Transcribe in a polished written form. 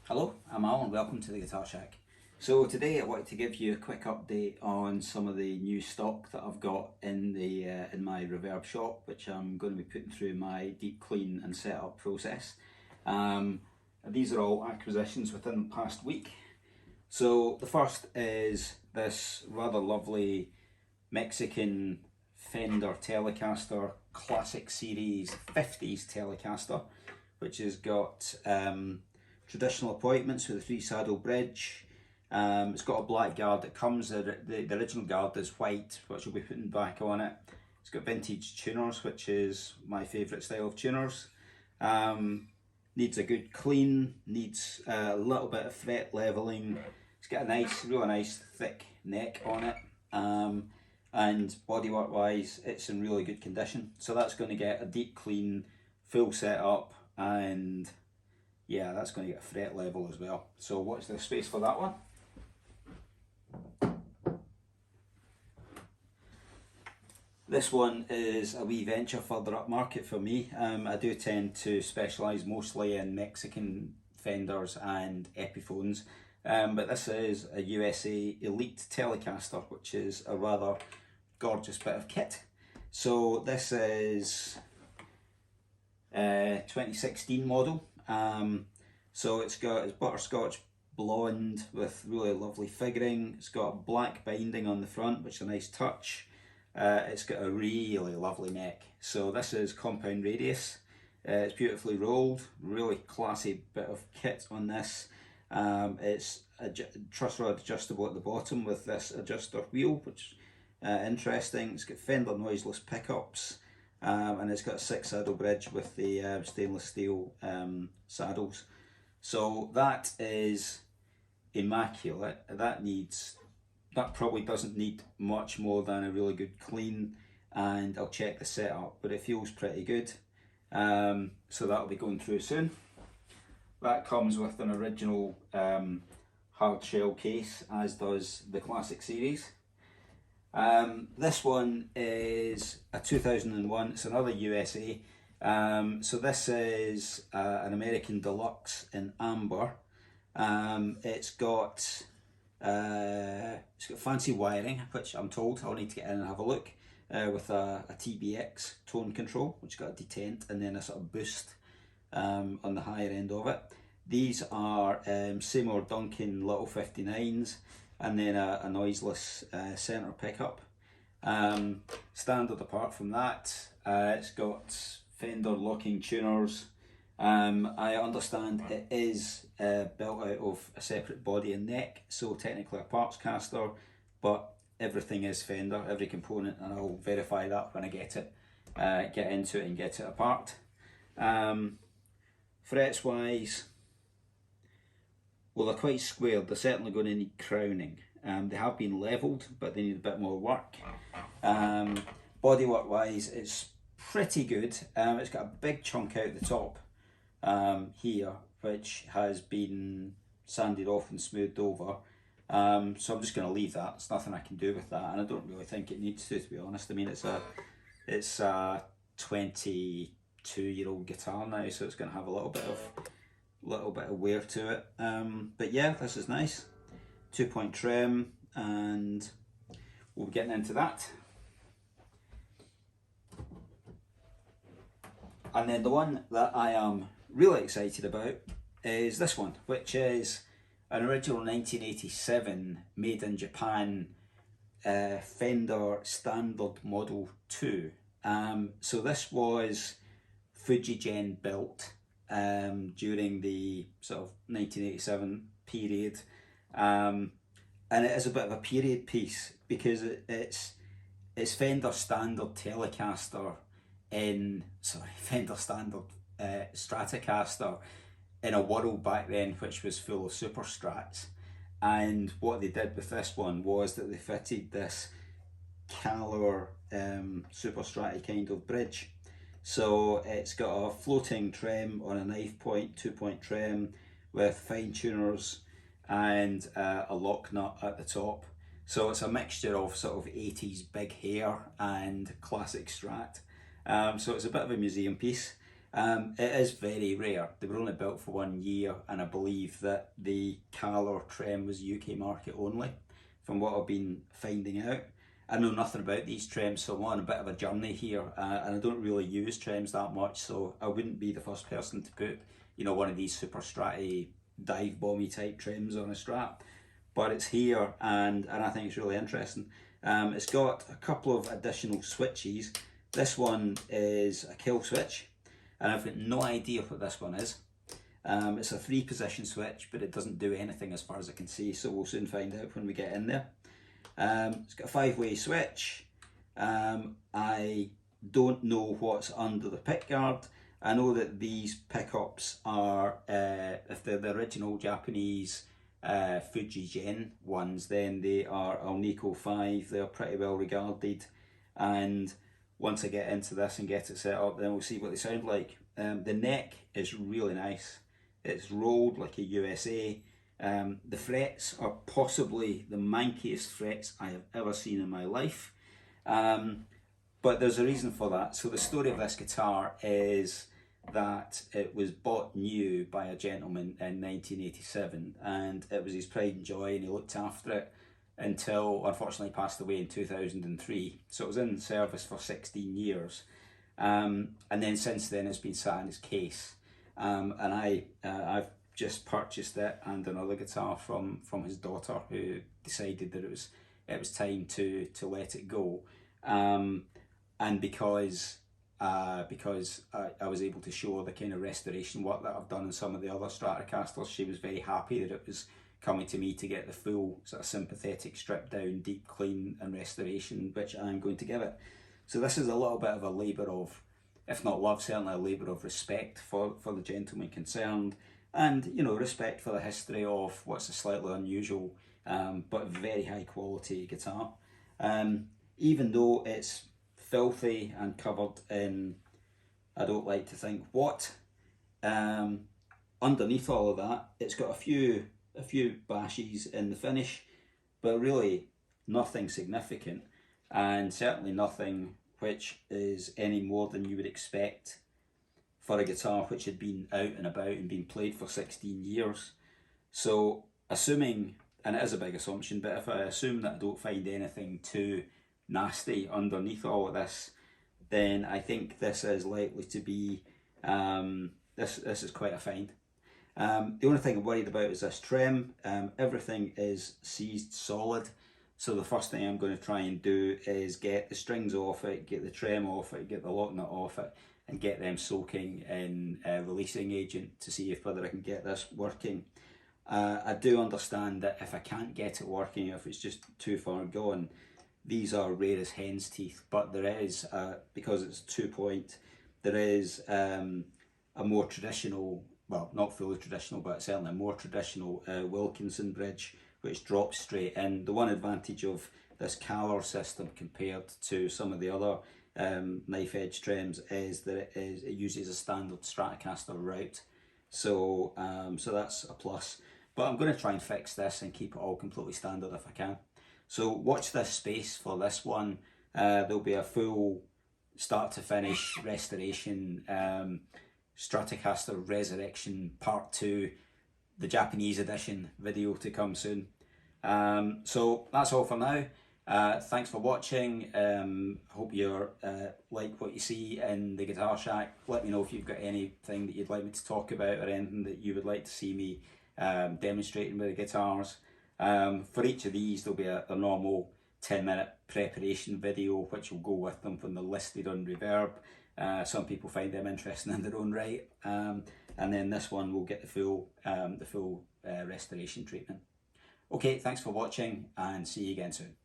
Hello, I'm Alan, welcome to the Guitar Shack. So today I wanted to give you a quick update on some of the new stock that I've got in my reverb shop, which I'm going to be putting through my deep clean and setup process. These are all acquisitions within the past week. So the first is this rather lovely Mexican Fender Telecaster Classic Series 50s Telecaster, which has got traditional appointments with a 3-saddle bridge. It's got a black guard that comes, the original guard is white, which we'll be putting back on it. It's got vintage tuners, which is my favourite style of tuners. Needs a good clean, needs a little bit of fret levelling. It's got a nice, really nice thick neck on it. And bodywork wise, it's in really good condition. So that's going to get a deep clean, full setup, and yeah, that's going to get a fret level as well. So what's the space for that one? This one is a wee venture further up market for me. I do tend to specialise mostly in Mexican Fenders and Epiphones, but this is a USA Elite Telecaster, which is a rather gorgeous bit of kit. So this is 2016 model. So it's got its butterscotch blonde with really lovely figuring. It's got a black binding on the front, which is a nice touch. It's got a really lovely neck. So this is compound radius. It's beautifully rolled, really classy bit of kit on this. It's a truss rod adjustable at the bottom with this adjuster wheel, which is interesting. It's got Fender noiseless pickups. And it's got a 6-saddle bridge with the stainless steel saddles. So that is immaculate. That probably doesn't need much more than a really good clean, and I'll check the setup, but it feels pretty good. So that'll be going through soon. That comes with an original hard shell case, as does the Classic Series. This one is a 2001, it's another USA. So this is an American Deluxe in amber. It's got fancy wiring, which I'm told I'll need to get in and have a look, with a TBX tone control, which got a detent and then a sort of boost on the higher end of it. These are Seymour Duncan little 59s, and then a noiseless centre pickup. Standard apart from that, it's got Fender locking tuners. I understand it is built out of a separate body and neck, so technically a parts caster, but everything is Fender, every component, and I'll verify that when I get into it and get it apart. Frets wise, well, they're quite squared. They're certainly going to need crowning. They have been levelled, but they need a bit more work. Bodywork wise, it's pretty good. It's got a big chunk out the top here, which has been sanded off and smoothed over. So I'm just going to leave that. There's nothing I can do with that, and I don't really think it needs to be honest. I mean, it's a 22-year-old guitar now, so it's going to have a little bit of wear to it. But yeah, this is nice. 2-point trim, and we'll be getting into that. And then the one that I am really excited about is this one, which is an original 1987 made in Japan Fender Standard Model 2. So this was Fujigen built during the sort of 1987 period, and it is a bit of a period piece because it's Fender Standard Telecaster Fender Standard Stratocaster in a world back then which was full of super strats. And what they did with this one was that they fitted this Calor super stratty kind of bridge. So it's got a floating trim on a knife point, 2-point trim with fine tuners and a lock nut at the top. So it's a mixture of sort of 80s big hair and classic Strat. So it's a bit of a museum piece. It is very rare. They were only built for 1 year, and I believe that the Calor trem was UK market only, from what I've been finding out. I know nothing about these trems, so I'm on a bit of a journey here, and I don't really use trems that much, so I wouldn't be the first person to put, you know, one of these super stratty dive bomby type trems on a Strat. But it's here, and I think it's really interesting. It's got a couple of additional switches. This one is a kill switch, and I've got no idea what this one is. It's a 3-position switch, but it doesn't do anything as far as I can see, so we'll soon find out when we get in there. It's got a 5-way switch. I don't know what's under the pickguard. I know that these pickups are, if they're the original Japanese Fuji Gen ones, then they are Alnico 5. They're pretty well regarded, and once I get into this and get it set up, then we'll see what they sound like. The neck is really nice. It's rolled like a USA. The frets are possibly the mankiest frets I have ever seen in my life. But there's a reason for that. So the story of this guitar is that it was bought new by a gentleman in 1987, and it was his pride and joy, and he looked after it until unfortunately passed away in 2003. So it was in service for 16 years. And then since then it's been sat in his case. And I've just purchased it and another guitar from his daughter, who decided that it was time to let it go. And because I was able to show the kind of restoration work that I've done in some of the other Stratocasters, she was very happy that it was coming to me to get the full sort of sympathetic strip down, deep clean and restoration, which I'm going to give it. So this is a little bit of a labour of, if not love, certainly a labour of respect for the gentleman concerned, and, you know, respect for the history of what's a slightly unusual but very high quality guitar. Even though it's filthy and covered in, I don't like to think what, underneath all of that it's got a few bashes in the finish, but really nothing significant, and certainly nothing which is any more than you would expect for a guitar which had been out and about and been played for 16 years. So assuming, and it is a big assumption, but if I assume that I don't find anything too nasty underneath all of this, then I think this is likely to be, this is quite a find. The only thing I'm worried about is this trem. Everything is seized solid, so the first thing I'm going to try and do is get the strings off it, get the trem off it, get the lock nut off it, and get them soaking in releasing agent to see if whether I can get this working. I do understand that if I can't get it working, if it's just too far gone, these are rare as hen's teeth, but there is, because it's 2-point, there is a more traditional, well, not fully traditional, but certainly a more traditional Wilkinson bridge, which drops straight in. The one advantage of this Calor system compared to some of the other knife edge trems is that it uses a standard Stratocaster route, so so that's a plus. But I'm going to try and fix this and keep it all completely standard if I can. So watch this space for this one. There'll be a full start to finish restoration Stratocaster Resurrection Part 2, the Japanese edition video to come soon. So that's all for now. Thanks for watching. Hope you like what you see in the Guitar Shack. Let me know if you've got anything that you'd like me to talk about, or anything that you would like to see me demonstrating with the guitars. For each of these there'll be a normal 10-minute preparation video which will go with them when they're listed on Reverb. Some people find them interesting in their own right, and then this one will get the full restoration treatment. Okay, thanks for watching, and see you again soon.